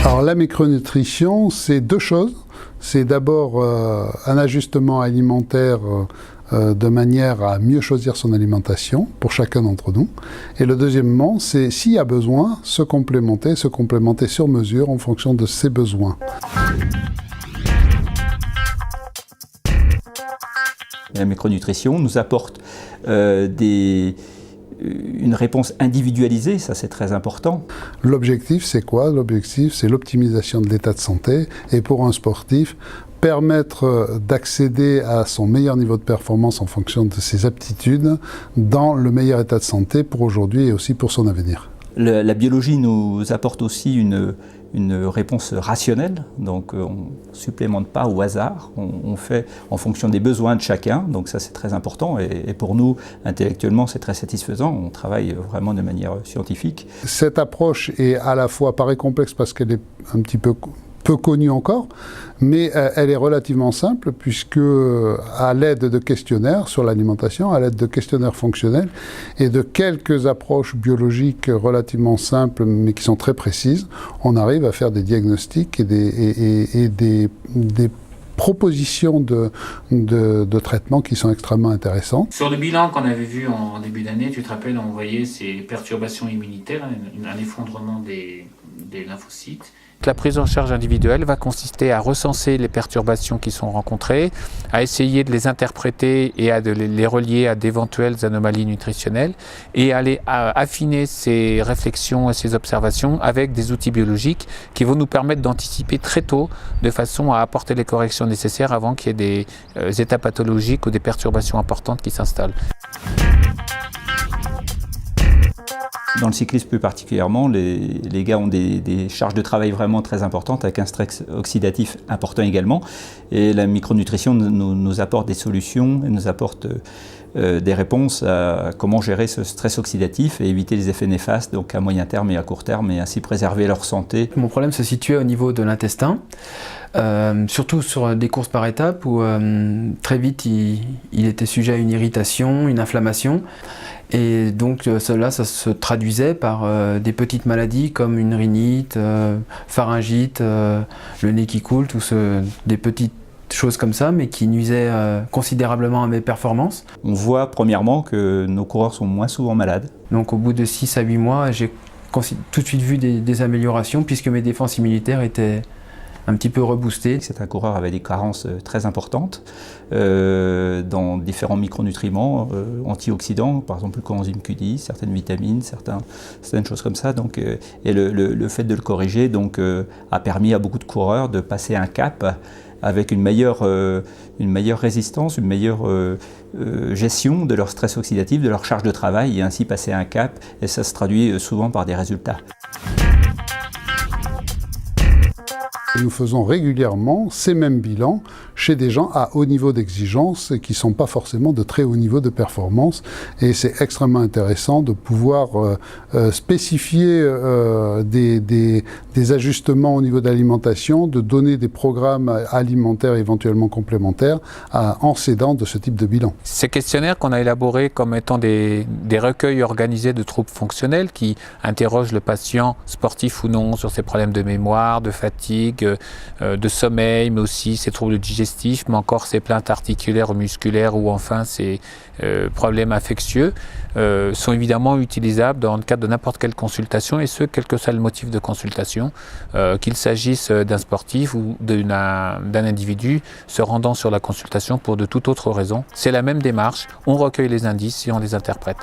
Alors la micronutrition, c'est deux choses. C'est d'abord un ajustement alimentaire de manière à mieux choisir son alimentation pour chacun d'entre nous. Et le deuxièmement, c'est s'il y a besoin, se complémenter sur mesure en fonction de ses besoins. La micronutrition nous apporte une réponse individualisée, ça c'est très important. L'objectif c'est quoi? L'objectif c'est l'optimisation de l'état de santé et pour un sportif, permettre d'accéder à son meilleur niveau de performance en fonction de ses aptitudes dans le meilleur état de santé pour aujourd'hui et aussi pour son avenir. La biologie nous apporte aussi une réponse rationnelle, donc on ne supplémente pas au hasard, on fait en fonction des besoins de chacun, donc ça c'est très important et pour nous intellectuellement c'est très satisfaisant, on travaille vraiment de manière scientifique. Cette approche est à la fois paraît complexe parce qu'elle est un petit peu connue encore, mais elle est relativement simple puisque à l'aide de questionnaires sur l'alimentation, à l'aide de questionnaires fonctionnels et de quelques approches biologiques relativement simples mais qui sont très précises, on arrive à faire des diagnostics et des propositions de traitement qui sont extrêmement intéressantes. Sur le bilan qu'on avait vu en début d'année, tu te rappelles, on voyait ces perturbations immunitaires, un effondrement des lymphocytes. La prise en charge individuelle va consister à recenser les perturbations qui sont rencontrées, à essayer de les interpréter et à les relier à d'éventuelles anomalies nutritionnelles et à affiner ces réflexions et ces observations avec des outils biologiques qui vont nous permettre d'anticiper très tôt de façon à apporter les corrections nécessaires avant qu'il y ait des états pathologiques ou des perturbations importantes qui s'installent. Dans le cyclisme plus particulièrement, les gars ont des charges de travail vraiment très importantes avec un stress oxydatif important également. Et la micronutrition nous apporte des solutions, et nous apporte des réponses à comment gérer ce stress oxydatif et éviter les effets néfastes donc à moyen terme et à court terme et ainsi préserver leur santé. Mon problème se situait au niveau de l'intestin, surtout sur des courses par étapes où très vite il était sujet à une irritation, une inflammation. Et donc cela, ça se traduisait par des petites maladies comme une rhinite, pharyngite, le nez qui coule, des petites choses comme ça, mais qui nuisaient considérablement à mes performances. On voit premièrement que nos coureurs sont moins souvent malades. Donc au bout de 6 à 8 mois, j'ai tout de suite vu des améliorations puisque mes défenses immunitaires étaient un petit peu reboosté. C'est un coureur avec des carences très importantes dans différents micronutriments, antioxydants, par exemple le coenzyme Q10, certaines vitamines, certaines choses comme ça. Donc, et le fait de le corriger donc, a permis à beaucoup de coureurs de passer un cap avec une meilleure résistance, une meilleure gestion de leur stress oxydatif, de leur charge de travail et ainsi passer un cap. Et ça se traduit souvent par des résultats. Nous faisons régulièrement ces mêmes bilans chez des gens à haut niveau d'exigence et qui ne sont pas forcément de très haut niveau de performance. Et c'est extrêmement intéressant de pouvoir spécifier des ajustements au niveau de l'alimentation, de donner des programmes alimentaires éventuellement complémentaires en s'aidant de ce type de bilan. Ces questionnaires qu'on a élaborés comme étant des recueils organisés de troubles fonctionnels qui interrogent le patient, sportif ou non, sur ses problèmes de mémoire, de fatigue, de sommeil, mais aussi ses troubles digestifs, mais encore ses plaintes articulaires ou musculaires ou enfin ses problèmes infectieux, sont évidemment utilisables dans le cadre de n'importe quelle consultation et ce, quel que soit le motif de consultation, qu'il s'agisse d'un sportif ou d'un individu se rendant sur la consultation pour de toute autre raison. C'est la même démarche, on recueille les indices et on les interprète.